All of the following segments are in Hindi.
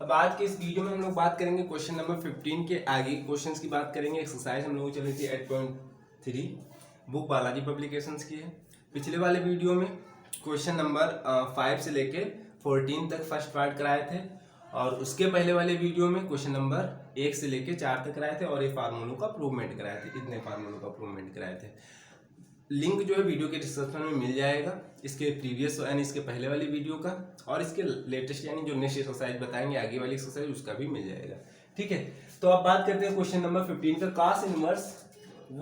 अब आज के इस वीडियो में हम लोग बात करेंगे क्वेश्चन नंबर 15 के आगे क्वेश्चंस की बात करेंगे। एक्सरसाइज हम लोग चली थी 8.3 बुक बालाजी पब्लिकेशंस की है। पिछले वाले वीडियो में क्वेश्चन नंबर 5 से लेके 14 तक फर्स्ट पार्ट कराए थे और उसके पहले वाले वीडियो में क्वेश्चन नंबर 1 से लेके 4 तक कराए थे और ये फार्मूलों का प्रूवमेंट कराए थे। इतने फार्मूलों का प्रूवमेंट कराए थे। लिंक जो है वीडियो के डिस्क्रिप्शन में मिल जाएगा, इसके प्रीवियस यानी इसके पहले वाली वीडियो का और इसके लेटेस्ट यानी जो नेक्स्ट एक्सरसाइज बताएंगे आगे वाली एक्सरसाइज उसका भी मिल जाएगा। ठीक है, तो अब बात करते हैं क्वेश्चन नंबर 15 का। cos inverse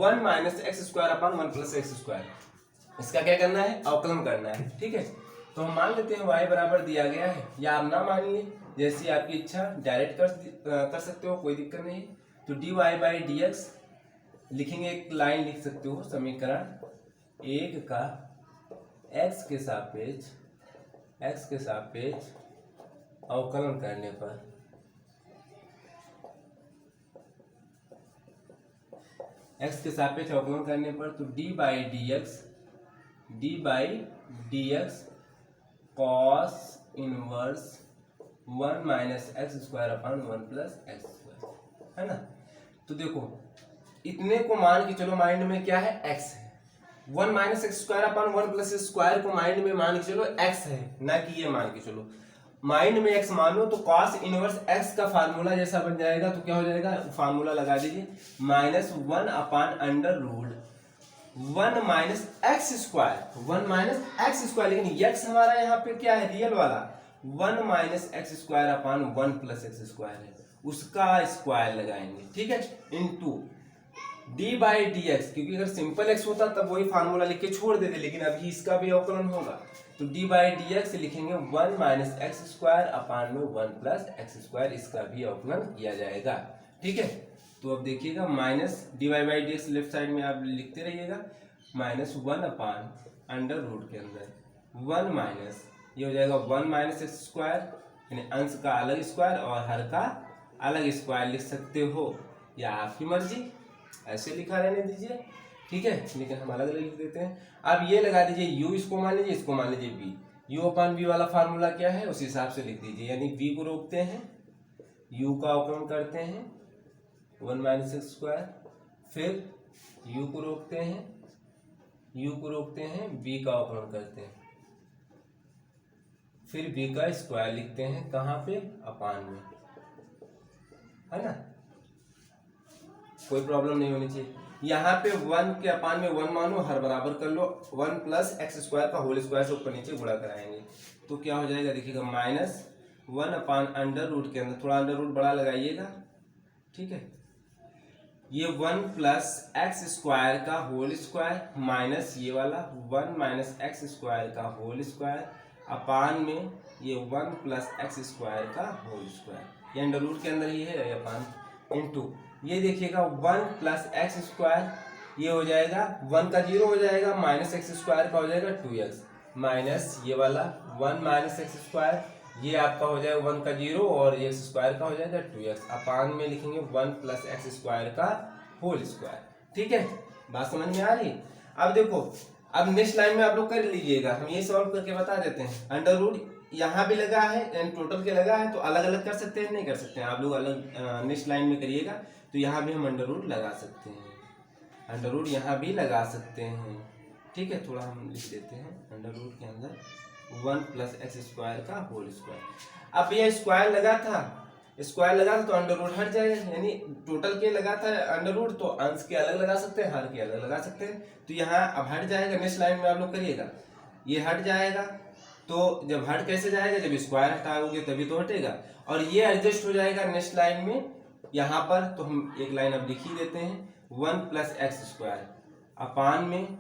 1 minus x square upon 1 plus x square, इसका क्या करना है, अवकलन करना है। ठीक है, तो हम मान लेते हैं y बराबर दिया गया है, या आप ना मानिए जैसी आपकी इच्छा डायरेक्ट कर सकते हो, कोई दिक्कत नहीं। तो dy बाई डी एक्स लिखेंगे, एक लाइन लिख सकते हो, समीकरण एक का x के सापेक्ष अवकलन करने पर x के सापेक्ष अवकलन करने पर तो d by D x cos inverse 1 minus x square upon 1 plus x square, है ना। तो देखो इतने को मान के चलो, माइंड में क्या है, x है। 1 minus x square upon 1 plus square को माइंड में मान के चलो x है, ना कि ये मान के चलो। माइंड में x मानो तो cos इनवर्स x का फार्मूला जैसा बन जाएगा। तो क्या हो जाएगा, फार्मूला लगा दीजिए, -1 upon under root 1 minus x square, लेकिन x हमारा यहाँ पे क्या है, रियल वाला 1 minus x square upon 1 plus x square है, उसका स्क्वायर लगाएंगे। ठीक है, into d by D x, क्योंकि अगर सिंपल x होता तब वही फार्मूला लिख के छोड़ देते, लेकिन अभी इसका भी अवकलन होगा। तो d बाई डी एक्स लिखेंगे 1 माइनस एक्स स्क्वायर अपॉन में 1 प्लस एक्स स्क्वायर, इसका भी अवकलन किया जाएगा। ठीक है, तो अब देखिएगा minus dy by D x left side में आप लिखते रहिएगा, -1 अपॉन अंडर रूट के अंदर 1 माइनस, ये हो जाएगा 1 माइनस एक्स स्क्वायर, यानी अंश का अलग स्क्वायर और हर का अलग स्क्वायर लिख सकते हो, या आपकी मर्जी, ऐसे लिखा रहने दीजिए। ठीक है, लेकिन हम अलग अलग लिख देते हैं। अब ये लगा दीजिए u, इसको मान लीजिए, इसको मान लीजिए v। u अपॉन v वाला फार्मूला क्या है, उस हिसाब से लिख दीजिए, यानी v को रोकते हैं, u का अवकलन करते हैं 1 माइनस एक्स स्क्वायर, फिर u को रोकते हैं v का अवकलन करते हैं, फिर v का स्क्वायर लिखते हैं, कहाँ पे, अपान में, है ना। कोई प्रॉब्लम नहीं होनी चाहिए। यहाँ पे 1 के अपान में 1 मानो, हर बराबर कर लो, 1 प्लस एक्स स्क्वायर का होल स्क्वायर से ऊपर नीचे गुणा कराएंगे। तो क्या हो जाएगा, देखिएगा -1 अपान अंडर रूट के अंदर थोड़ा अंडर रूट बड़ा लगाइएगा। ठीक है, ये 1 प्लस एक्स स्क्वायर का होल स्क्वायर माइनस ये वाला 1 माइनस एक्स स्क्वायर का होल स्क्वायर अपान में ये 1 प्लस एक्स स्क्वायर का होल स्क्वायर, ये अंडर रूट के अंदर ही है, अपान इनटू ये देखिएगा 1 प्लस एक्स स्क्वायर, ये हो जाएगा 1 का 0 हो जाएगा, माइनस एक्स स्क्वायर का हो जाएगा 2x, माइनस ये वाला 1 माइनस एक्स स्क्वायर, ये आपका हो जाएगा 1 का 0 और ये एक्स स्क्वायर का हो जाएगा 2x, अपान में लिखेंगे 1 प्लस एक्स स्क्वायर का होल स्क्वायर। ठीक है, बात समझ में आ रही। अब देखो, अब नेक्स्ट लाइन में आप लोग कर लीजिएगा, हम ये सॉल्व करके बता देते हैं। अंडर रूट यहाँ भी लगा है यानी टोटल के लगा है, तो अलग अलग कर सकते हैं, नहीं कर सकते हैं, आप लोग अलग नेक्स्ट लाइन में करिएगा। तो यहाँ भी हम अंडर रूट लगा सकते हैं, अंडर रूट यहाँ भी लगा सकते हैं। ठीक है, थोड़ा हम लिख देते हैं, अंडर रूट के अंदर 1 प्लस एक्स स्क्वायर का होल स्क्वायर। अब ये स्क्वायर लगा था तो अंडर रूट हट जाएगा, यानी टोटल के लगा था अंडर रूट, तो अंश के अलग लगा सकते हैं, हर के अलग लगा सकते हैं। तो यहाँ अब हट जाएगा, नेक्स्ट लाइन में आप लोग करिएगा, ये हट जाएगा। तो जब हट कैसे जाएगा, जब स्क्वायर हटाओगे तभी तो हटेगा, और ये एडजस्ट हो जाएगा नेक्स्ट लाइन में यहाँ पर। तो हम एक लाइन अब लिख ही देते हैं, 1 प्लस एक्स स्क्वायर अपान में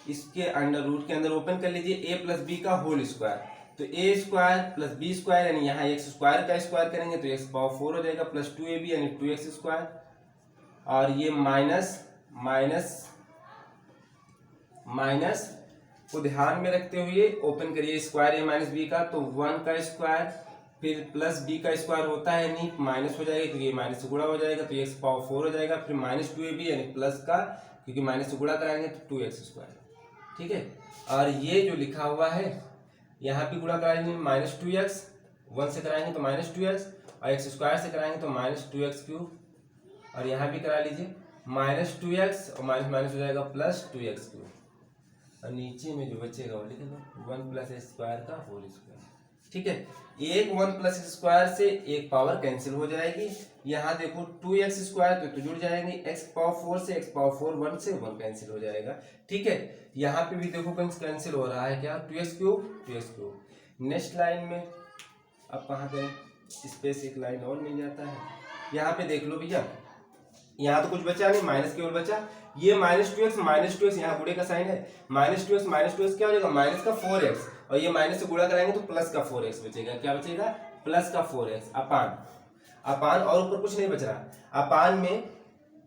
इसके अंडर रूट के अंदर ओपन कर लीजिए a प्लस बी का होल स्क्वायर, तो a square plus B square, यानी यहाँ एक्स स्क्वायर का स्क्वायर करेंगे तो x पावर 4 हो जाएगा, प्लस 2ab यानी 2x स्क्वायर, और ये माइनस को ध्यान में रखते हुए ओपन करिए स्क्वायर a माइनस बी का, तो 1 का स्क्वायर फिर प्लस बी का स्क्वायर होता है नहीं, माइनस हो जाएगा क्योंकि ये माइनस से गुणा हो जाएगा, तो एक्स पावर 4 हो जाएगा, फिर माइनस 2ab यानी प्लस का, क्योंकि माइनस से गुणा कराएंगे तो 2x स्क्वायर। ठीक है, और ये जो लिखा हुआ है यहाँ भी गुणा कराएंगे -2x, 1 से कराएंगे तो -2x, और एक्स स्क्वायर से कराएंगे तो -2x³ और यहाँ भी करा लीजिए -2x और माइनस माइनस हो जाएगा +2x³। और नीचे में जो बचेगा वो लिख दो 1 + x² का होल स्क्वायर। ठीक है, एक 1 + x² से एक पावर कैंसिल हो जाएगी। यहाँ देखो 2x² तो जुड़ जाएंगे, x⁴ से x⁴ 1 से 1 कैंसिल हो जाएगा। ठीक है, यहाँ पे भी देखो कैंसिल हो रहा है क्या 2x³। नेक्स्ट लाइन में अब कहाँ गए, स्पेस एक लाइन और मिल जाता है। यहाँ पे देख लो भैया, यहाँ तो कुछ बचा नहीं, माइनस केवल बचा। ये -2x यहाँ गुणे का साइन है, -2x क्या हो जाएगा माइनस का 4x और ये माइनस से गुणा कराएंगे तो प्लस का 4x बचेगा। क्या बचेगा प्लस का 4x अपान और ऊपर कुछ नहीं बच रहा। अपान में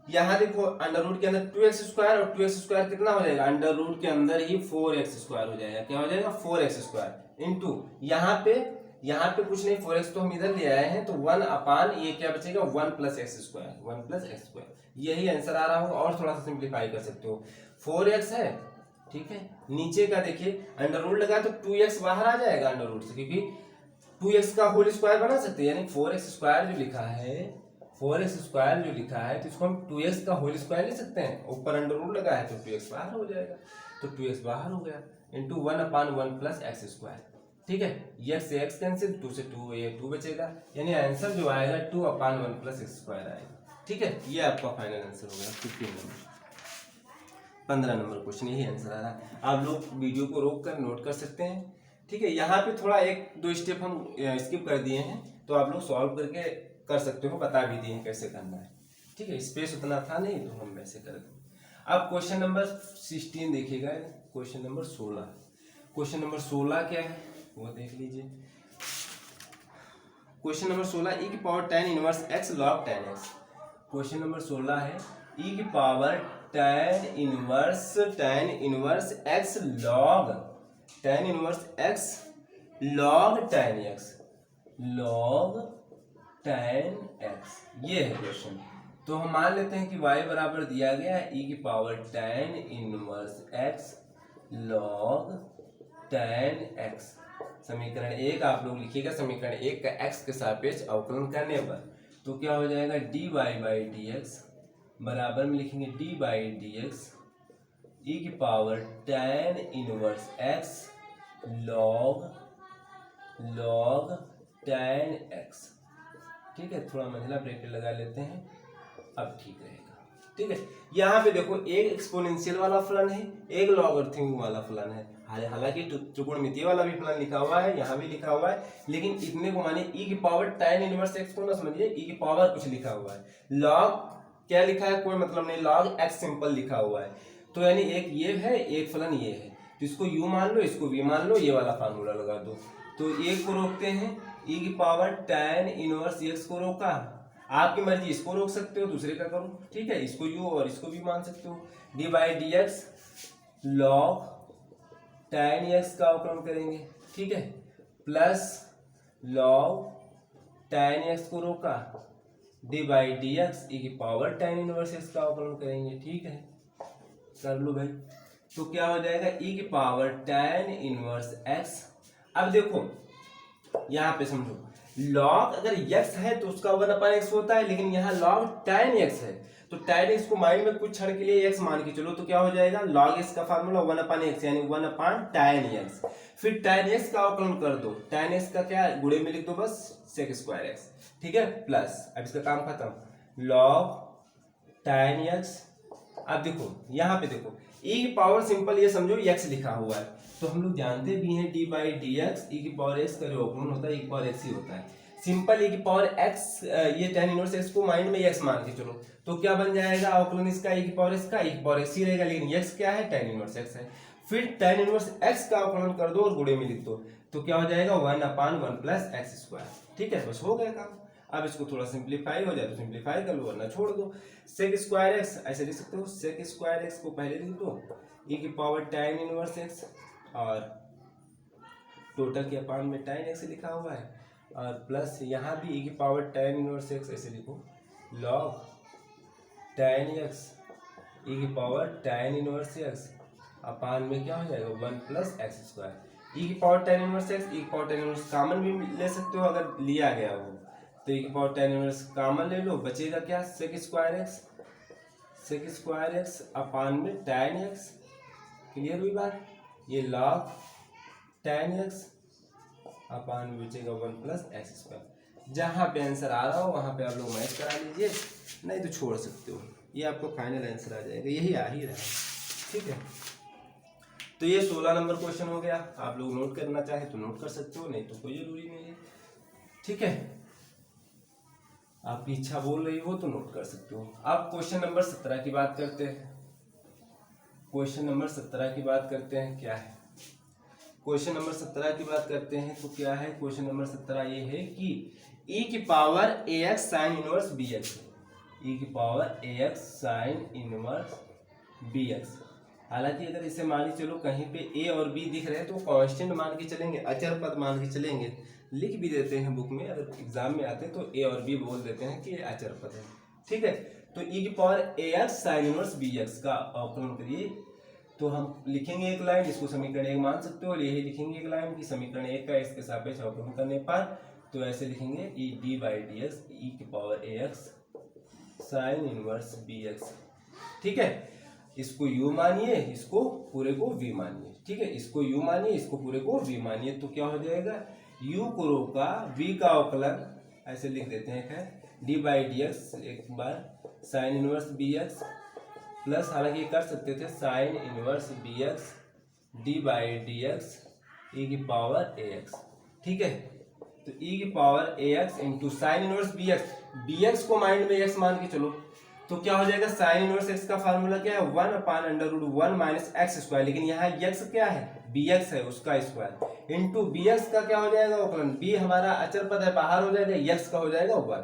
यहाँ देखो अंडर रूट के अंदर 2x² और 2x² कितना हो जाएगा, अंडर रूट के अंदर ही 4x² हो जाएगा। क्या हो जाएगा 4x² इंटू यहाँ पे कुछ नहीं 4x तो हम इधर ले आए हैं तो 1 ये क्या बचेगा 1 + x²। यही आंसर आ रहा होगा। और थोड़ा सा सिंप्लीफाई कर सकते हो, 4x है। ठीक है, नीचे का देखिए अंडर रूट लगा तो 2x बाहर आ जाएगा अंडर रूट से, क्योंकि 2x का होल स्क्वायर बना सकते हैं, यानी 4x² जो लिखा है 4x² जो लिखा है तो इसको हम 2x का होल स्क्वायर ले सकते हैं। ऊपर अंडर रूट लगा है तो 2x बाहर हो जाएगा, तो 2x बाहर हो गया इंटू 1/1 + x²। ठीक है, x से x कैंसिल, 2 से 2 ये 2 बचेगा, यानी आंसर जो आएगा 2/1 + x² आएगा। ठीक है, ये आपका फाइनल आंसर हो गया 15 नंबर। 15 नंबर क्वेश्चन यही आंसर आ रहा है। आप लोग वीडियो को रोक कर नोट कर सकते हैं। ठीक है, यहाँ पे थोड़ा 1-2 स्टेप हम स्किप कर दिए हैं तो आप लोग सॉल्व करके कर सकते हो, बता भी दिए कैसे करना है। ठीक है, स्पेस उतना था नहीं तो हम वैसे कर दें। अब क्वेश्चन नंबर 16 देखिएगा, क्वेश्चन नंबर 16। क्वेश्चन नंबर 16 क्या है वो देख लीजिए। क्वेश्चन नंबर 16 e की power tan inverse x log tan x। Question number 16 है e की power tan inverse x log tan inverse x log tan x ये है क्वेश्चन। तो हम मान लेते हैं कि y बराबर दिया गया है e की power tan inverse x log tan x। समीकरण 1 आप लोग लिखिएगा, समीकरण 1 का x के सापेक्ष अवकलन करने पर तो क्या हो जाएगा dy/dx बराबर में लिखेंगे d/dx e की power tan inverse x log tan x। ठीक है, थोड़ा मंझला ब्रैकेट लगा लेते हैं, अब ठीक रहेगा। ठीक है, यहाँ पे देखो एक एक्सपोनेंशियल वाला फलन है, एक लॉगरिथमिक वाला फलन है। हालांकि त्रिकोणमितीय वाला भी फलन लिखा हुआ है, यहाँ भी लिखा हुआ है, लेकिन इतने को माने e की पावर tan इनवर्स x को ना समझिए, e की पावर कुछ लिखा हुआ है, लॉग क्या लिखा है कोई मतलब नहीं, लॉग x सिंपल लिखा हुआ है। तो यानी एक ये है एक फलन ये है, तो इसको u मान लो इसको v मान लो, ये वाला फार्मूला लगा दो। तो एक को रोकते हैं, e की पावर tan इनवर्स x को रोका, आपकी मर्जी, इसको रोक सकते हो दूसरे का करो। ठीक है, इसको u और इसको भी मान सकते हो। d/dx log tan x का अवकलन करेंगे। ठीक है, प्लस log tan x को रोका d/dx e की पावर tan इनवर्स x का अवकलन करेंगे। ठीक है, कर लो भाई। तो क्या हो जाएगा e की पावर tan इनवर्स x। अब देखो यहाँ पे समझो, log अगर x है तो उसका 1/x होता है, लेकिन यहाँ log tan x है तो tan x को माइंड में कुछ क्षण के लिए x मान के चलो, तो क्या हो जाएगा log x का फार्मूला 1/x यानी 1/tan x। फिर tan x का अवकलन कर दो, tan x का क्या गुणे में लिख दो बस sec²x। ठीक है, प्लस अब इसका काम खत्म log tan x। अब देखो यहाँ पे देखो e की पावर सिंपल ये समझो x लिखा हुआ है, तो हम लोग जानते भी हैं d/dx e की पावर x का जो अवकलन होता है e की पावर x ही होता है। सिंपल e की पावर x ये tan इनवर्स x को माइंड में x मान के चलो, तो क्या बन जाएगा अवकलन इसका e की पावर x का, e की पावर x ही रहेगा, लेकिन x क्या है tan इनवर्स x है। फिर tan इनवर्स x का अवकलन कर दो और गुणे में लिख दो, तो क्या हो जाएगा 1/1 + x²। ठीक है, बस हो गया काम। अब इसको थोड़ा सिंप्लीफाई हो जाए तो सिंप्लीफाई कर लो वरना छोड़ दो। sec²x ऐसे लिख सकते हो, sec² को पहले लिख दो e की पावर tan इनवर्स x और टोटल के अपान में tan x लिखा हुआ है, और प्लस यहाँ भी e की पावर tan इनवर्स x ऐसे लिखो log tan x e की पावर tan इनवर्स x अपान में क्या हो जाएगा 1 + x²। e की power tan inverse x e की पावर tan इनवर्स कॉमन भी ले सकते हो अगर लिया गया हो, तो e की पावर tan इनवर्स कॉमन ले लो, बचेगा क्या sec स्क्वायर एक्स अपान में tan x। क्लियर हुई बात। ये log tan x अपान में बचेगा 1 प्लस एक्स स्क्वायर। जहाँ पे आंसर आ रहा हो वहाँ पे आप लोग मैच करा लीजिए, नहीं तो छोड़ सकते हो, ये आपका फाइनल आंसर आ जाएगा, यही आ ही रहा है। ठीक है, तो ये 16 नंबर क्वेश्चन हो गया। आप लोग नोट करना चाहे तो नोट कर सकते हो, नहीं तो कोई जरूरी नहीं है। ठीक है, आपकी इच्छा बोल रही हो तो नोट कर सकते हो। अब क्वेश्चन नंबर 17 की बात करते हैं। क्वेश्चन नंबर 17 की बात करते हैं, क्या है क्वेश्चन नंबर 17 की बात करते हैं तो क्या है क्वेश्चन नंबर 17 ये है कि e की power ax sine inverse bx, e की power ax sine inverse bx। हालांकि अगर इसे मान के चलो कहीं पे a और b दिख रहे हैं तो कांस्टेंट मान के चलेंगे, अचर पद मान के चलेंगे, लिख भी देते हैं बुक में, अगर एग्जाम में आते हैं तो a और b बोल देते हैं कि ये अचर पद है। ठीक है, तो e की power ax sine inverse bx का अवकलन करिए, तो हम लिखेंगे एक लाइन, इसको समीकरण 1 मान सकते हो, और यही लिखेंगे एक लाइन कि समीकरण 1 का x के सापेक्ष अवकलन करने पर, तो ऐसे लिखेंगे e D by D X E की power ax sine inverse bx। ठीक है, इसको u मानिए, इसको पूरे को v मानिए। ठीक है, इसको u मानिए, इसको पूरे को v मानिए, तो क्या हो जाएगा u को रो का v का अवकलन ऐसे लिख देते हैं, है डी बाई डी एक्स एक बार साइन इनवर्स bx प्लस, हालांकि ये कर सकते थे sine inverse bx D by D X E की पावर ax। ठीक है, तो e की power ax into sine inverse bx को माइंड में x मान के चलो, तो क्या हो जाएगा साइन इनवर्स x का फार्मूला क्या है 1 upon under root 1 minus x square, लेकिन यहाँ x क्या है bx है, उसका स्क्वायर इंटू bx का क्या हो जाएगा अवकलन, b हमारा अचर पद है बाहर हो जाएगा, x का हो जाएगा 1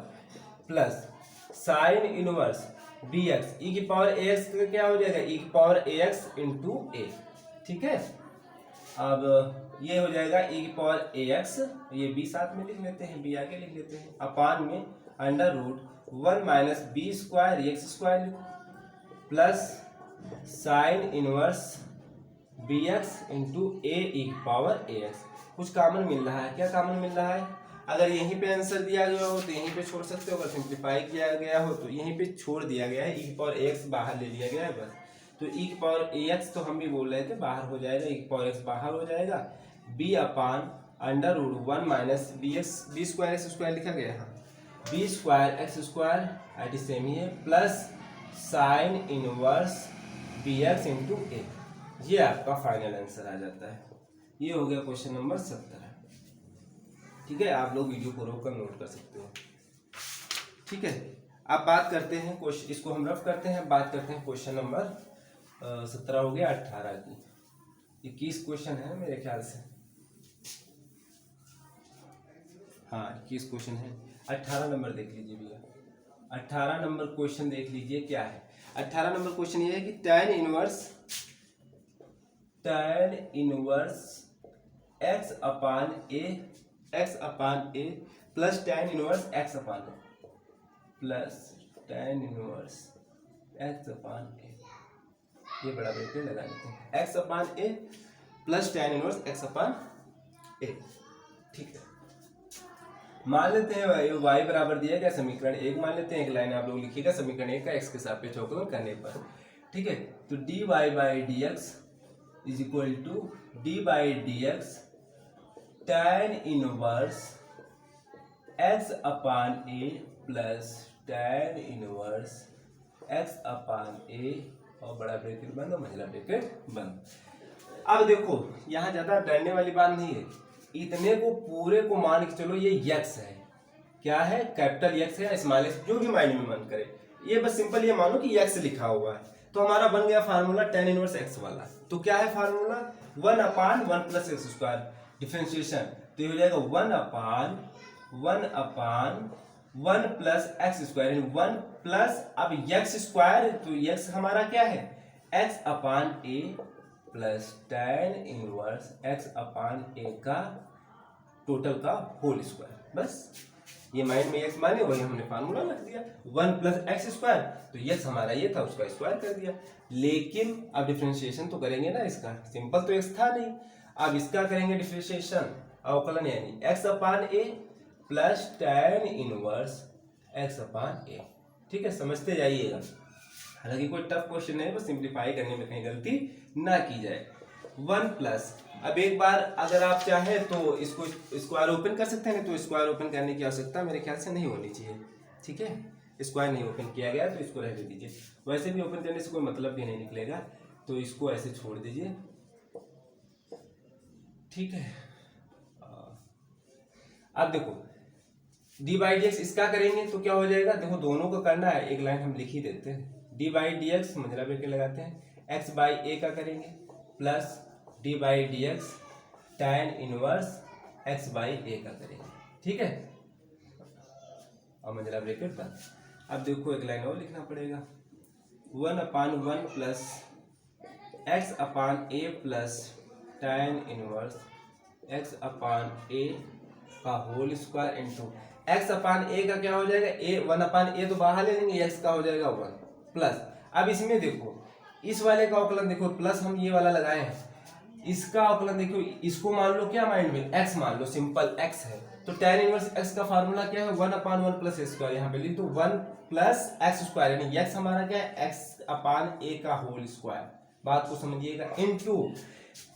plus sine inverse bx e की पावर ax का क्या हो जाएगा e की पावर ax इंटू a। ठीक है, अब ये हो जाएगा e की पावर ax, ये b साथ में लिख लेते हैं, b आगे लिख लेते हैं, अपान में under root 1 minus B square X square plus sine inverse bx into a e की पावर ax। कुछ कॉमन मिल रहा है, क्या कॉमन मिल रहा है, अगर यहीं पे आंसर दिया गया हो तो यहीं पे छोड़ सकते हो, अगर सिंप्लीफाई किया गया हो तो यहीं पे छोड़ दिया गया है, e की पावर ax बाहर ले लिया गया है बस, तो e की पावर ax तो हम भी बोल रहे थे बाहर हो जाएगा, e की पावर x बाहर हो जाएगा, b upon under root 1 minus B square X square लिखा गया है, B square X square at same ही है plus sine inverse bx into a। ये आपका फाइनल आंसर आ जाता है। ये हो गया क्वेश्चन नंबर 17। ठीक है, आप लोग वीडियो को रोक कर नोट कर सकते हो। ठीक है, अब बात करते हैं क्वेश्चन, इसको हम रफ करते हैं, बात करते हैं क्वेश्चन नंबर 17 हो गया 18 की, 21 क्वेश्चन है मेरे ख्याल से, हाँ 21 क्वेश्चन है, 18 नंबर देख लीजिए भैया, 18 नंबर क्वेश्चन देख लीजिए क्या है। 18 नंबर क्वेश्चन ये है कि tan inverse x upon a plus tan inverse x upon a plus tan inverse x upon a, ये बड़ा ब्रैकेट लगा लेते हैं, x upon a plus tan inverse x upon a। ठीक है, मान लेते हैं y बराबर दिया गया समीकरण 1 मान लेते हैं, एक लाइन आप लोग लिखिएगा समीकरण 1 का x के सापेक्ष अवकलन करने पर। ठीक है, तो dy by D X is equal to D by D X tan inverse x upon a plus tan inverse x upon a, और बड़ा ब्रैकेट बंद और महिला ब्रैकेट बंद। अब देखो यहाँ ज्यादा डरने वाली बात नहीं है, इतने को पूरे को मान के चलो ये x है, क्या है कैपिटल x है या स्मॉल x, जो भी माइंड में मन करे, ये बस सिंपल ये मानो कि x लिखा हुआ है, तो हमारा बन गया फार्मूला tan इनवर्स x वाला। तो क्या है फार्मूला 1 अपान 1 प्लस एक्स स्क्वायर डिफरेंशिएशन, तो ये हो जाएगा 1 अपान 1 प्लस एक्स स्क्वायर, 1 प्लस अब एक्स स्क्वायर, तो x हमारा क्या है x upon a plus tan inverse x upon a का टोटल का होल स्क्वायर। बस ये माइंड में x माने वही हमने फार्मूला रख दिया, 1 प्लस एक्स स्क्वायर, तो x हमारा ये था उसका स्क्वायर कर दिया। लेकिन अब डिफरेंशिएशन तो करेंगे ना इसका, सिंपल तो x था नहीं, अब इसका करेंगे डिफरेंशिएशन अवकलन, यानी x upon a plus tan inverse x अपान ए। ठीक है, समझते जाइएगा, हालांकि कोई टफ क्वेश्चन नहीं है, बस सिंप्लीफाई करने में कहीं गलती ना की जाए। 1 प्लस, अब एक बार अगर आप चाहें तो इसको स्क्वायर ओपन कर सकते हैं, तो स्क्वायर ओपन करने की आवश्यकता मेरे ख्याल से नहीं होनी चाहिए। ठीक है, स्क्वायर नहीं ओपन किया गया तो इसको रहने दीजिए, वैसे भी ओपन करने से कोई मतलब भी नहीं निकलेगा, तो इसको ऐसे छोड़ दीजिए। ठीक है, अब देखो डी बाई डी एक्स इसका करेंगे तो क्या हो जाएगा, देखो दोनों को करना है, एक लाइन हम लिख ही देते हैं। डी बाई डी एक्स मंझला ब्रैकेट लगाते हैं, एक्स बाई ए का करेंगे plus D by D X tan inverse X by A का करेंगे। ठीक है, और मंझला ब्रैकेट बंद। अब देखो एक लाइन और लिखना पड़ेगा, 1/1 प्लस एक्स अपान ए प्लस tan इनवर्स एक्स अपान ए का होल स्क्वायर इंटू एक्स अपान ए का क्या हो जाएगा, ए 1/a तो बाहर ले लेंगे, एक्स का हो जाएगा 1 प्लस। अब इसमें देखो इस वाले का अवकलन देखो, प्लस हम ये वाला लगाए हैं, इसका अवकलन देखो, इसको मान लो क्या माइंड में, एक्स मान लो, सिंपल एक्स है, तो tan इनवर्स एक्स का फार्मूला क्या है, 1/1 प्लस ए स्क्वायर, यहाँ पे लिख दो 1 प्लस एक्स स्क्वायर, यानी एक्स हमारा क्या है, एक्स अपान ए का होल स्क्वायर, बात को समझिएगा, इनटू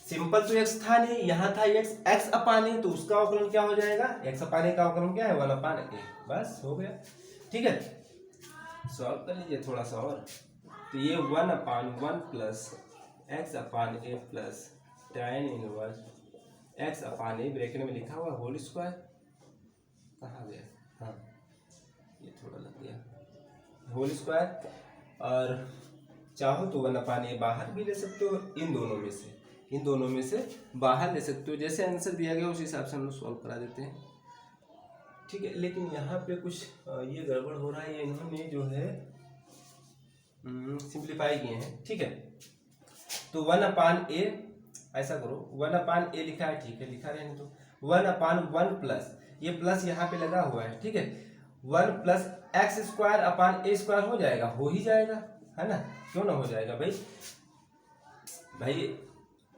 सिंपल तो एक्स था नहीं, यहाँ था एक्स, एक्स अपान ए, तो उसका अवकलन क्या हो जाएगा, एक्स अपान ए का अवकलन क्या है, 1/a, बस हो गया। ठीक है, सॉल्व कर लीजिए थोड़ा सा और, तो ये 1/1 plus x upon A plus tan inverse x upon A bracket में लिखा हुआ होल स्क्वायर, कहाँ गया, हाँ ये थोड़ा लग गया, होल स्क्वायर, और चाहो तो 1/a बाहर भी ले सकते हो, इन दोनों में से बाहर ले सकते हो, जैसे आंसर दिया गया उस हिसाब से हम लोग सॉल्व करा देते हैं। ठीक है, लेकिन यहाँ पे कुछ ये गड़बड़ हो रहा है, इन्होंने जो है सिंप्लीफाई किए हैं। ठीक है, तो 1/a ऐसा करो, 1/a लिखा है, ठीक है लिखा रहने तो, 1/1 प्लस, ये प्लस यहाँ पे लगा हुआ है, ठीक है, 1 प्लस एक्स स्क्वायर अपान ए स्क्वायर हो जाएगा, हो ही जाएगा, है ना, क्यों ना हो जाएगा भाई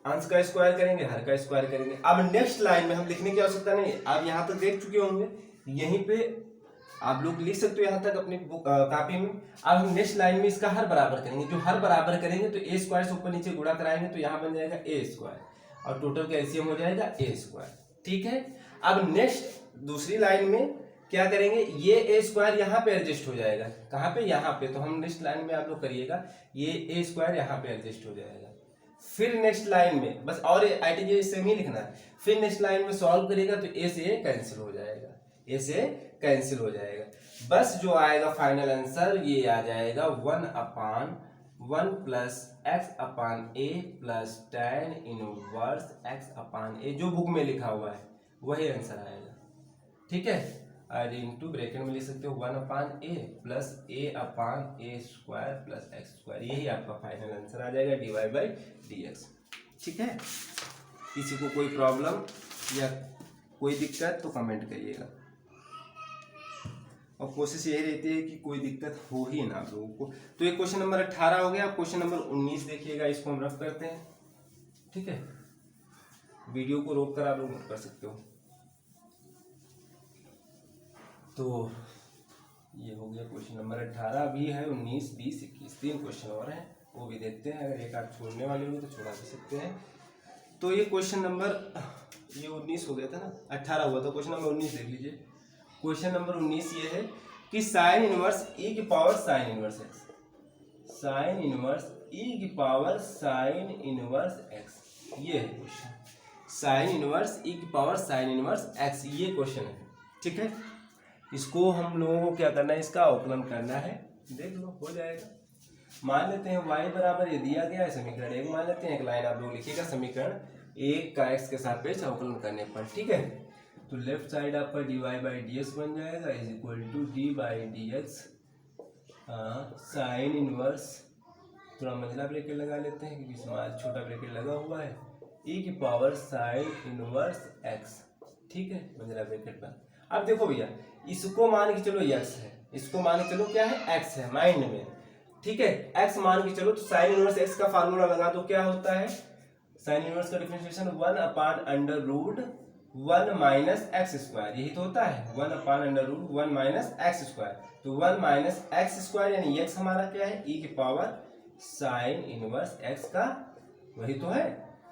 अंश का स्क्वायर करेंगे, हर का स्क्वायर करेंगे। अब नेक्स्ट लाइन में हम लिखने की आवश्यकता नहीं, आप यहाँ तक देख चुके होंगे, यहीं पे आप लोग लिख सकते हो यहाँ तक अपनी बुक कॉपी में। अब हम नेक्स्ट लाइन में इसका हर बराबर करेंगे, जो हर बराबर करेंगे तो ए स्क्वायर से ऊपर नीचे गुणा कराएंगे तो यहाँ बन जाएगा ए स्क्वायर, और टोटल का एलसीएम हो जाएगा ए स्क्वायर। ठीक है, अब नेक्स्ट दूसरी लाइन में क्या करेंगे, ये ए स्क्वायर यहाँ पे एडजस्ट हो जाएगा, कहाँ पे, यहाँ पे, तो हम नेक्स्ट लाइन में आप लोग करिएगा, ये ए स्क्वायर यहाँ पे एडजस्ट हो जाएगा। फिर नेक्स्ट लाइन में बस और आईटीजे सेम ही लिखना है, फिर नेक्स्ट लाइन में सॉल्व करेगा तो ए से ए कैंसिल हो जाएगा, ए से कैंसिल हो जाएगा, बस जो आएगा फाइनल आंसर ये आ जाएगा 1/1 प्लस एक्स अपान ए प्लस tan इनवर्स एक्स अपान ए, जो बुक में लिखा हुआ है वही आंसर आएगा। ठीक है, और इंटू ब्रैकेट में लिख सकते हो 1/a प्लस ए अपान ए स्क्वायर प्लस एक्स स्क्वायर, यही आपका फाइनल आंसर आ जाएगा dy/dx। ठीक है, किसी को कोई प्रॉब्लम या कोई दिक्कत तो कमेंट करिएगा, और कोशिश यही रहती है कि कोई दिक्कत हो ही ना आप लोगों को। तो ये क्वेश्चन नंबर 18 हो गया, क्वेश्चन नंबर 19 देखिएगा, इसको हम रफ करते हैं। ठीक है, वीडियो को रोक कर आप लोग कर सकते हो। तो ये हो गया क्वेश्चन नंबर 18, अभी है 19, 20, 21, 3 क्वेश्चन और हैं, वो भी देखते हैं, अगर एक आध छोड़ने वाले हो तो छोड़ा भी सकते हैं। तो ये क्वेश्चन नंबर, ये 19 हो गया था ना, 18 हुआ था, क्वेश्चन नंबर 19 देख लीजिए। क्वेश्चन नंबर 19 ये है कि साइन इनवर्स e की power sine inverse x, sine inverse e की पावर साइन इनवर्स एक्स, ये है क्वेश्चन, साइन इनवर्स e की पावर साइन इनवर्स एक्स, ये क्वेश्चन है। ठीक है, इसको हम लोगों को क्या करना है, इसका अवकलन करना है, देख लो हो जाएगा। मान लेते हैं y बराबर ये दिया गया है, समीकरण 1 मान लेते हैं, एक लाइन आप लोग लिखिएगा, समीकरण 1 का x के सापेक्ष अवकलन करने पर। ठीक है, तो लेफ्ट साइड आपका dy/dx बन जाएगा is equal to d/dx sine inverse, थोड़ा मंझला ब्रैकेट लगा लेते हैं क्योंकि स्मॉल छोटा ब्रैकेट लगा हुआ है, e की पावर साइन इनवर्स x। ठीक है, मंझला ब्रैकेट पर। अब देखो भैया, इसको मान के चलो x है, इसको मान के चलो क्या है, x है माइंड में। ठीक है, x मान के चलो, तो साइन इनवर्स x का फार्मूला लगा दो, क्या होता है, साइन इनवर्स का डिफरेंशिएशन 1/√1 1 माइनस एक्स स्क्वायर, यही तो होता है 1 upon under root 1 minus x square. तो 1 माइनस एक्स स्क्वायर यानी एक्स हमारा क्या है, ई की पावर साइन इनवर्स एक्स का, वही तो है,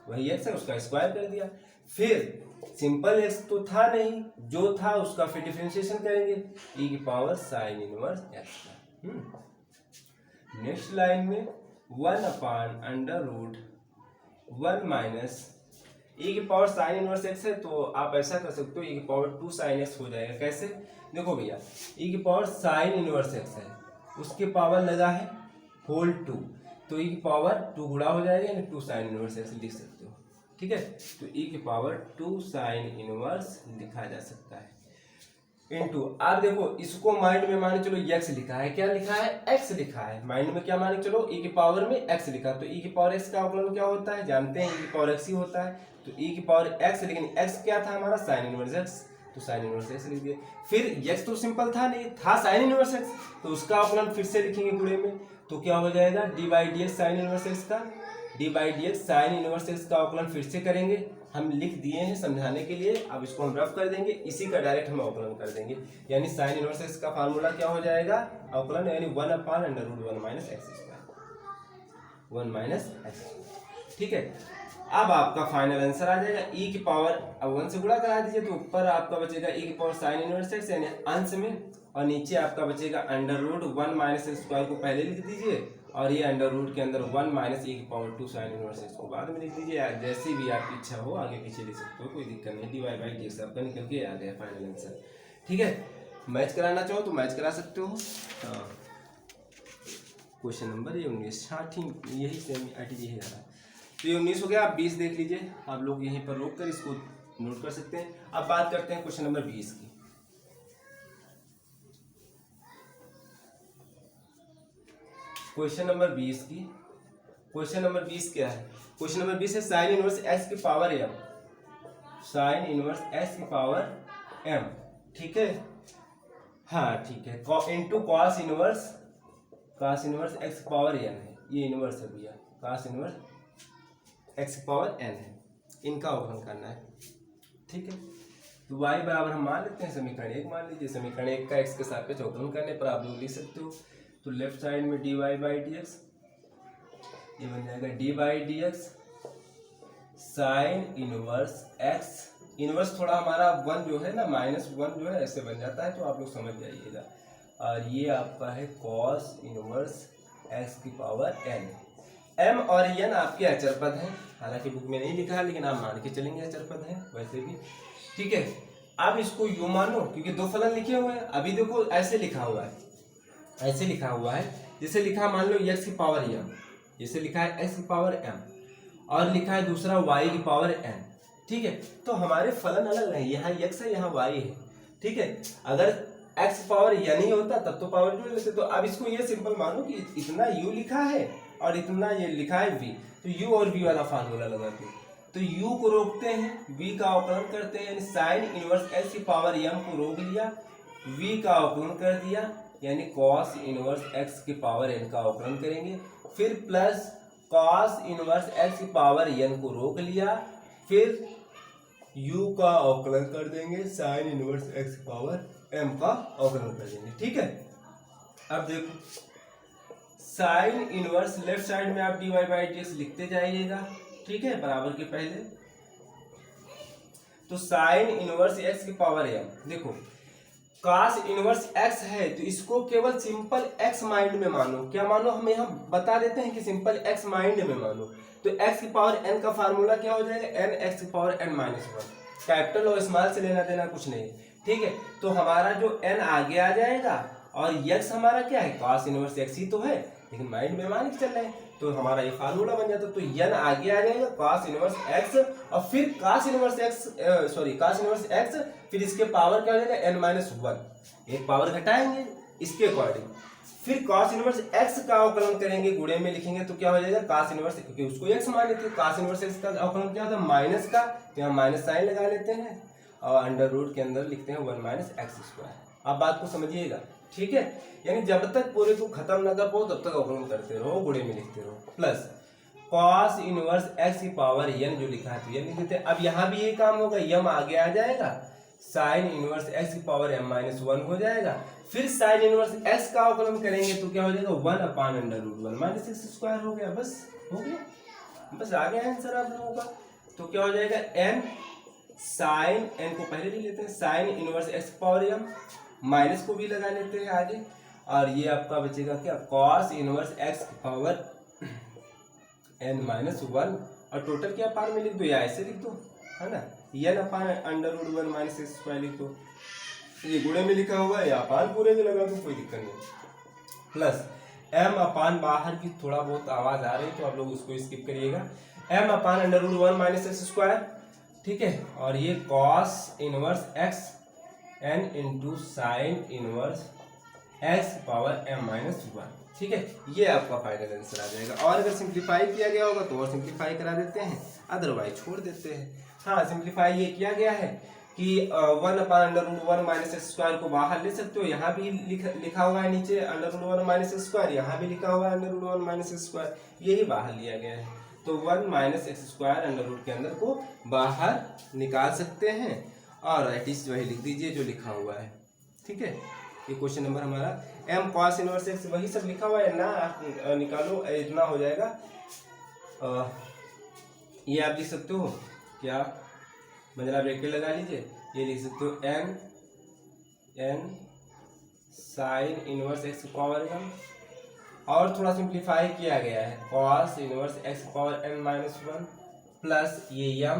वही एक्स है, उसका स्क्वायर कर दिया। फिर सिंपल एक्स तो था नहीं, जो था उसका फिर डिफरेंशिएशन करेंगे, ई की पावर साइन इनवर्स एक्स का। नेक्स्ट लाइन में 1 अपान अंडर रूट 1 माइनस ई की पावर साइन इनवर्स एक्स है, तो आप ऐसा कर सकते हो ई की पावर 2 साइन एक्स हो जाएगा। कैसे, देखो भैया ई की पावर साइन इनवर्स एक्स है, उसके पावर लगा है होल 2, तो ई की पावर 2 गुणा हो जाएगा यानी 2 साइन इनवर्स एक्स लिख सकते हो। ठीक है, तो ई की पावर 2 साइन इनवर्स लिखा जा सकता है इनटू, आप देखो इसको माइंड में मान चलो एक्स लिखा है, क्या लिखा है, एक्स लिखा है, माइंड में क्या मान चलो ई की पावर में एक्स लिखा, तो ई की पावर एक्स का अवकलन क्या होता है, जानते हैं ई की पावर एक्स ही होता है, तो ई की पावर एक्स, लेकिन एक्स क्या था हमारा साइन इनवर्स एक्स, तो साइन इनवर्स एक्स लिख दिए। फिर एक्स तो सिंपल था नहीं, था साइन इनवर्स एक्स, तो उसका अवकलन फिर से लिखेंगे गुणे में, तो क्या हो जाएगा D by D x sine inverse x का, D by D x sine inverse x का अवकलन फिर से करेंगे, हम लिख दिए हैं समझाने के लिए, अब इसको हम रफ कर देंगे, इसी का डायरेक्ट हम अवकलन कर देंगे, यानी साइन इनवर्स एक्स का फार्मूला क्या हो जाएगा, अवकलन यानी 1 upon under root 1 minus x square, 1 minus x. ठीक है, अब आपका फाइनल आंसर आ जाएगा ई की पावर, अब 1 से गुणा करा दीजिए, तो ऊपर आपका बचेगा ई की पावर साइन इनवर्स एक्स यानी अंश में, और नीचे आपका बचेगा under root 1 minus x square को पहले लिख दीजिए, और ये अंडर रूट के अंदर 1 माइनस ई की पावर 2 साइन इनवर्स एक्स को बाद में लिख दीजिए, जैसी भी आपकी इच्छा हो आगे पीछे लिख सकते हो, कोई दिक्कत नहीं, d y by D x आपका निकल के आ गया फाइनल आंसर। ठीक है, मैच कराना चाहो तो मैच करा सकते हो। हाँ, क्वेश्चन नंबर ये 19, हाँ ठीक, यही सेम यही आ रहा है, तो ये 19 हो गया। आप 20 देख लीजिए, आप लोग यहीं पर रोक कर इसको नोट कर सकते हैं। अब बात करते हैं क्वेश्चन नंबर 20 की। क्वेश्चन नंबर 20 की, क्वेश्चन नंबर 20 क्या है, क्वेश्चन नंबर 20 है साइन इनवर्स एक्स की power m, sine inverse x की पावर एम। ठीक है, हाँ ठीक है, into cos inverse, cos inverse x की पावर एन है, ये इनवर्स है भैया, कॉस इनवर्स एक्स की पावर एन है, इनका अवकलन करना है। ठीक है, तो y बराबर हम मान लेते हैं समीकरण 1 मान लीजिए, समीकरण 1 का x के सापेक्ष अवकलन करने पर आप लोग लिख सकते हो, तो लेफ्ट साइड में d y by D x, ये बन जाएगा D by D x sine inverse x, inverse थोड़ा हमारा 1 जो है ना -1 जो है ऐसे बन जाता है, तो आप लोग समझ जाइएगा, और ये आपका है कॉस इनवर्स एक्स की पावर एन। एम और एन आपके अचर पद हैं, हालांकि बुक में नहीं लिखा है, लेकिन आप मान के चलेंगे अचर पद हैं वैसे भी। ठीक है, अब इसको यू मानो क्योंकि दो फलन लिखे हुए हैं, अभी देखो ऐसे लिखा हुआ है, ऐसे लिखा हुआ है, जैसे लिखा मान लो एक्स की पावर एम, जैसे लिखा है एक्स की पावर एम, और लिखा है दूसरा वाई की पावर एन। ठीक है, तो हमारे फलन अलग है, यहाँ एक्स है यहाँ वाई है। ठीक है, अगर एक्स पावर एन ही होता तब तो पावर जोड़ लेते, तो अब इसको ये सिंपल मानो कि इतना यू लिखा है और इतना ये लिखा है वी, तो यू और वी वाला फार्मूला लगाते हैं, तो u को रोकते हैं, v का अवकलन करते हैं, यानी साइन इनवर्स x की पावर m को रोक लिया, v का अवकलन कर दिया, यानी कॉस इनवर्स x की पावर n का अवकलन करेंगे, फिर प्लस कॉस इनवर्स x की पावर n को रोक लिया, फिर u का अवकलन कर देंगे, साइन इनवर्स x की पावर m का अवकलन कर देंगे। ठीक है, अब देखो साइन इनवर्स लेफ्ट साइड में आप d y by D x लिखते जाइएगा, ठीक है, बराबर के पहले, तो साइन इनवर्स एक्स की पावर एम, देखो कॉस इनवर्स एक्स है तो इसको केवल सिंपल एक्स माइंड में मानो, क्या मानो, हम यहाँ बता देते हैं कि सिंपल एक्स माइंड में मानो, तो एक्स की पावर एन का फार्मूला क्या हो जाएगा, एन एक्स की पावर एन माइनस 1, कैपिटल और स्मॉल से लेना देना कुछ नहीं। ठीक है, तो हमारा जो एन आगे आ जाएगा, और एक्स हमारा क्या है, कॉस इनवर्स एक्स ही तो है, लेकिन माइंड में मान के चल रहे हैं, तो हमारा ये फार्मूला बन जाता है, तो एन आगे आ जाएगा cos इनवर्स x, और फिर cos इनवर्स x, फिर इसके पावर क्या हो जाएगा n-1, एक पावर घटाएंगे इसके अकॉर्डिंग, फिर cos इनवर्स x का अवकलन करेंगे, गुणे में लिखेंगे तो क्या हो जाएगा cos इनवर्स, क्योंकि उसको x मान लेते हैं, cos इनवर्स x का अवकलन क्या होता है माइनस का, तो यहाँ माइनस साइन लगा लेते हैं, और अंडर रूट के अंदर लिखते हैं 1 माइनस एक्स स्क्वायर। आप बात को समझिएगा। ठीक है, यानी जब तक पूरे को खत्म ना कर पाओ तब तक अवकलन करते रहो, गुणे में लिखते रहो, प्लस कॉस इनवर्स एक्स की पावर n जो लिखा है तो n लिख देते हैं। अब यहाँ भी यही काम होगा, m आगे आ जाएगा, साइन इनवर्स एक्स की पावर m-1 हो जाएगा। फिर साइन इनवर्स x का अवकलन करेंगे तो क्या हो जाएगा, 1/√1 माइनस एक्स स्क्वायर हो गया। बस हो गया, बस आ गया आंसर आप लोगों का। तो क्या हो जाएगा, n साइन, n को पहले ले लेते हैं, sign inverse x power m, minus को भी लगा लेते हैं आगे, और ये आपका बचेगा क्या, cos inverse x power n-1, और टोटल क्या पार में लिख दो या ऐसे लिख दो, है ना, n/√1 माइनस एक्स स्क्वायर लिख दो। ये गुणे में लिखा हुआ है या अपान पूरे में लगा दो, कोई दिक्कत नहीं। प्लस m अपान, बाहर की थोड़ा बहुत आवाज आ रही है तो आप लोग उसको स्किप करिएगा, m/√1 माइनस एक्स स्क्वायर, ठीक है, और ये cos inverse x n into sine inverse x power m-1, ठीक है, ये आपका फाइनल आंसर आ जाएगा। और अगर सिंप्लीफाई किया गया होगा तो और सिंप्लीफाई करा देते हैं, अदरवाइज छोड़ देते हैं। हाँ, सिंप्लीफाई ये किया गया है कि 1/√1 माइनस एक्स स्क्वायर को बाहर ले सकते हो, यहाँ भी लिखा हुआ है नीचे √1 माइनस एक्स स्क्वायर, यहाँ भी लिखा हुआ है √1 माइनस एक्स स्क्वायर, यही बाहर लिया गया है। तो 1 माइनस एक्स स्क्वायर अंडर के अंदर को बाहर निकाल सकते हैं, और एटलीस्ट वही लिख दीजिए जो लिखा हुआ है, ठीक है। ये क्वेश्चन नंबर हमारा m cos इनवर्स एक्स, वही सब लिखा हुआ है ना, निकालो, इतना हो जाएगा। ये आप लिख सकते हो क्या, मतलब ब्रैकेट लगा लीजिए, ये लिख सकते हो n sign inverse x power m, और थोड़ा सिंप्लीफाई किया गया है cos inverse x power n-1 plus ये m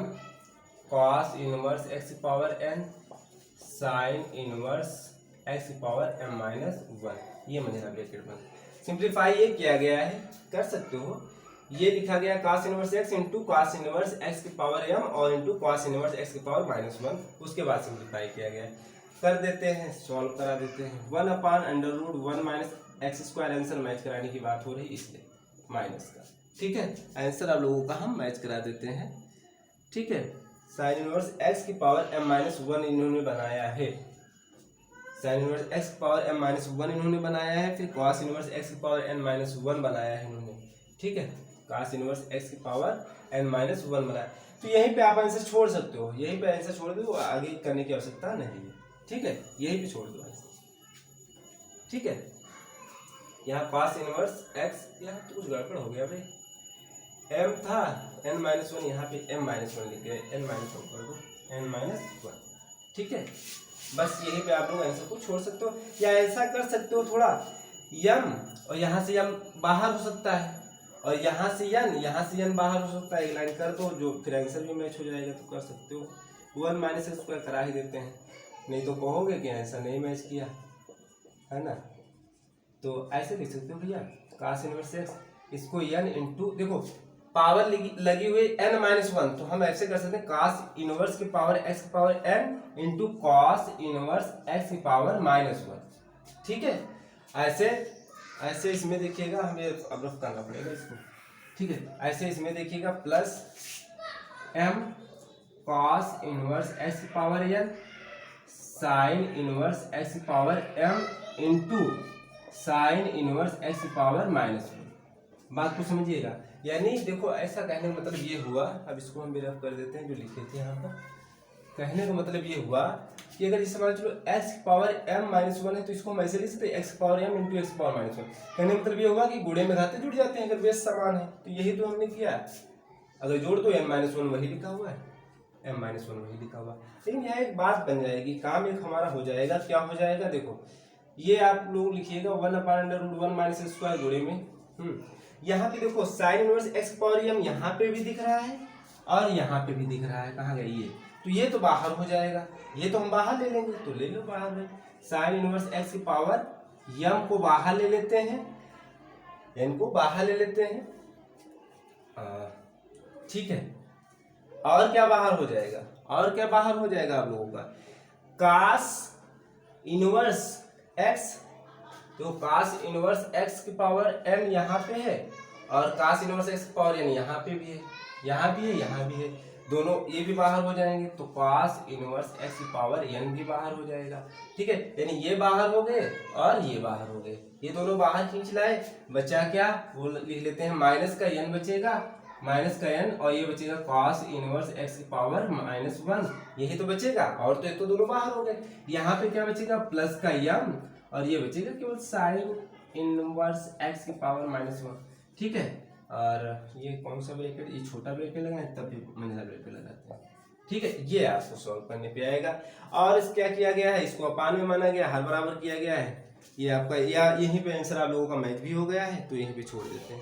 cos inverse x power n sign inverse x power m-1, ये मजेदार ब्रैकेट बन। सिंप्लीफाई ये किया गया है, कर सकते हो, ये लिखा गया cos inverse x into cos inverse x की पावर m और इंटू cos इनवर्स एक्स की पावर -1, उसके बाद सिंप्लीफाई किया गया है। कर देते हैं, सॉल्व करा देते हैं। 1/√1 minus x square, answer match कराने की बात हो रही इसलिए माइनस का, ठीक है, आंसर आप लोगों का हम मैच करा देते हैं, ठीक है। साइन इनवर्स एक्स की पावर m-1 इन्होंने बनाया है, साइन इनवर्स एक्स की पावर m-1 इन्होंने बनाया है, फिर cos इनवर्स एक्स की पावर n-1 बनाया है इन्होंने, ठीक है, cos इनवर्स एक्स की पावर n-1 बनाया। तो यहीं पे आप आंसर छोड़ सकते हो, यहीं पे आंसर छोड़ दो, आगे करने की आवश्यकता नहीं है, ठीक है, यहीं पे छोड़ दो आंसर, ठीक है। यहाँ cos इनवर्स एक्स, यहाँ तो कुछ गड़बड़ हो गया भाई, m था n-1, यहाँ पे m-1 लिख गए, n-1 कर दो, n-1, ठीक है। बस यहीं पे आप लोग आंसर को छोड़ सकते हो, या ऐसा कर सकते हो थोड़ा, m और यहाँ से m बाहर हो सकता है, और यहाँ से n बाहर हो सकता है, एक लाइन कर दो जो फिर आंसर भी मैच हो जाएगा, तो कर सकते हो। 1 माइनस एक्स स्क्वायर करा ही देते हैं, नहीं तो कहोगे कि आंसर नहीं मैच किया, है ना। तो ऐसे लिख सकते हो भैया, cos इनवर्स एक्स, इसको n इंटू, देखो पावर लगी हुई n-1, तो हम ऐसे कर सकते हैं cos इनवर्स की पावर x की power n into cos inverse x की पावर -1, ठीक है। ऐसे इसमें देखिएगा, हमें अब रफ करना पड़ेगा इसको, ठीक है। ऐसे इसमें देखिएगा plus m cos inverse x की power n sign inverse x की power m into sine inverse x की पावर -1। बात को समझिएगा, यानी देखो ऐसा कहने का मतलब ये हुआ, अब इसको हम भी रफ कर देते हैं जो लिखे थे यहाँ पर। कहने का मतलब ये हुआ कि अगर इसे मान चलो x की पावर m-1 है तो इसको हम ऐसे लिख सकते हैं x की पावर m इंटू एक्स की पावर -1। कहने का मतलब ये होगा कि गुणे में घाते जुड़ जाते हैं अगर बेस समान है, तो यही तो हमने किया। अगर जोड़ दो m-1 वही लिखा हुआ है, m-1 वही लिखा हुआ है, लेकिन यहाँ एक बात बन जाएगी, काम एक हमारा हो जाएगा। क्या हो जाएगा, देखो ये आप लोग लिखिएगा 1/√1 माइनस एक्स स्क्वायर गुणे में, यहाँ पे देखो sign inverse x power m यहाँ पे भी दिख रहा है और यहाँ पे भी दिख रहा है, कहाँ गई ये, तो ये तो बाहर हो जाएगा, ये तो हम बाहर ले लेंगे, तो ले लो बाहर में। साइन इनवर्स एक्स की पावर m को बाहर ले लेते हैं, n को बाहर ले लेते हैं, ठीक है। और क्या बाहर हो जाएगा, और क्या बाहर हो जाएगा आप लोगों का, cos इनवर्स x, तो cos इनवर्स x की पावर n यहाँ पे है और cos इनवर्स x की पावर n यहाँ पे भी है, यहाँ भी है, यहाँ भी है, दोनों ये भी बाहर हो जाएंगे, तो cos इनवर्स x की पावर n भी बाहर हो जाएगा। ठीक है, यानी ये बाहर हो गए और ये बाहर हो गए, ये दोनों बाहर खींच लाए, बचा क्या, वो लिख लेते हैं माइनस का n बचेगा, माइनस का n, और ये बचेगा cos इनवर्स x की पावर -1, यही तो बचेगा, और तो ये तो दोनों बाहर हो गए। यहाँ पे क्या बचेगा, प्लस का m, और ये बचेगा केवल साइन इनवर्स x की पावर -1। ठीक है, और ये कौन सा ब्रैकेट, ये छोटा ब्रैकेट लगाना है, तब भी मंझला ब्रैकेट लगाते हैं। ठीक है, ये आपको सॉल्व करने पे आएगा। और इस क्या किया गया है, इसको अपान में माना गया, हर बराबर किया गया है, ये आपका या यहीं पे आंसर आप लोगों का मैच भी हो गया है, तो यहीं पे छोड़ देते हैं।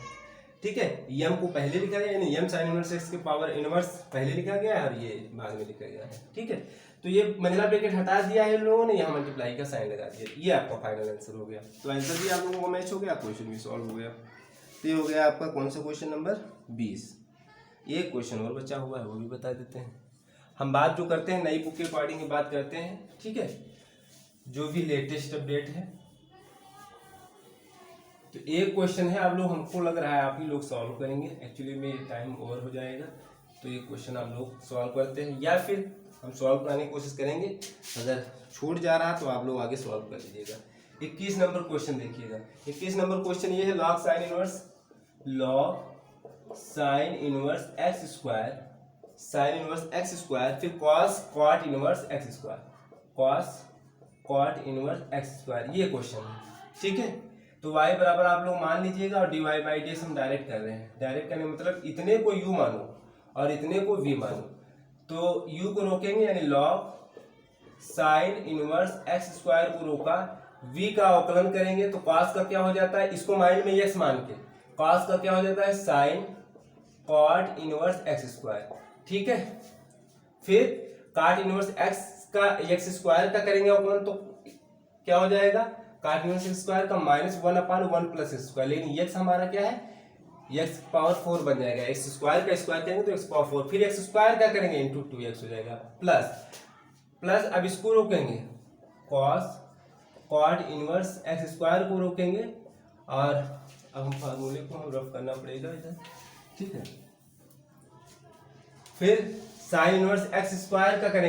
ठीक है, यम को पहले लिखा गया, यानी यम साइन इनवर्स एक्स की पावर इनवर्स पहले लिखा गया है और ये बाद में लिखा गया है। ठीक है, तो ये मंझला ब्रैकेट हटा दिया है इन लोगों ने, यहाँ मल्टीप्लाई का साइन लगा दिया, ये आपका फाइनल आंसर हो गया। तो आंसर भी आप लोगों का मैच हो गया, क्वेश्चन भी सॉल्व हो गया। तो ये हो गया आपका कौन सा क्वेश्चन नंबर 20। एक क्वेश्चन और बचा हुआ है, वो भी बता देते हैं। हम बात जो करते हैं नई बुक के अकॉर्डिंग ही बात करते हैं। ठीक है, जो भी लेटेस्ट अपडेट है। तो एक क्वेश्चन है, आप लोग, हमको लग रहा है आप ही लोग सॉल्व करेंगे, एक्चुअली में टाइम ओवर हो जाएगा, तो ये क्वेश्चन आप लोग सॉल्व करते हैं, या फिर हम सॉल्व कराने की कोशिश करेंगे, अगर छूट जा रहा तो आप लोग आगे सॉल्व कर लीजिएगा। 21 नंबर क्वेश्चन देखिएगा। 21 नंबर क्वेश्चन ये है, log sine inverse x square, sine inverse x square, फिर cos cot inverse x square, cos cot inverse x square, ये क्वेश्चन है। ठीक है, तो y बराबर आप लोग मान लीजिएगा, और dy बाई डी हम डायरेक्ट कर रहे हैं। डायरेक्ट करने मतलब इतने को u मानो और इतने को v मानो, तो u को रोकेंगे, यानी log sine inverse x square को रोका, v का अवकलन करेंगे, तो cos का क्या हो जाता है, इसको माइंड में x मान के, cos का क्या हो जाता है, sine cot inverse x square. ठीक है, फिर काट इनवर्स एक्स का एक्स स्क्वायर का करेंगे अवकलन, तो क्या हो जाएगा, काट इनवर्स एक्स स्क्वायर का -1/1 प्लस स्क्वायर, लेकिन x हमारा क्या है, x पावर 4 बन जाएगा, एक्स स्क्वायर का स्क्वायर करेंगे तो x पावर 4, फिर एक्स स्क्वायर क्या करेंगे, इंटू 2x हो जाएगा, प्लस अब इसको रोकेंगे, cos cot inverse x square को रोकेंगे, और अब हम फार्मूले को हम रफ करना पड़ेगा इधर। ठीक है, फिर साइन इनवर्स एक्स स्क्वायर का करेंगे,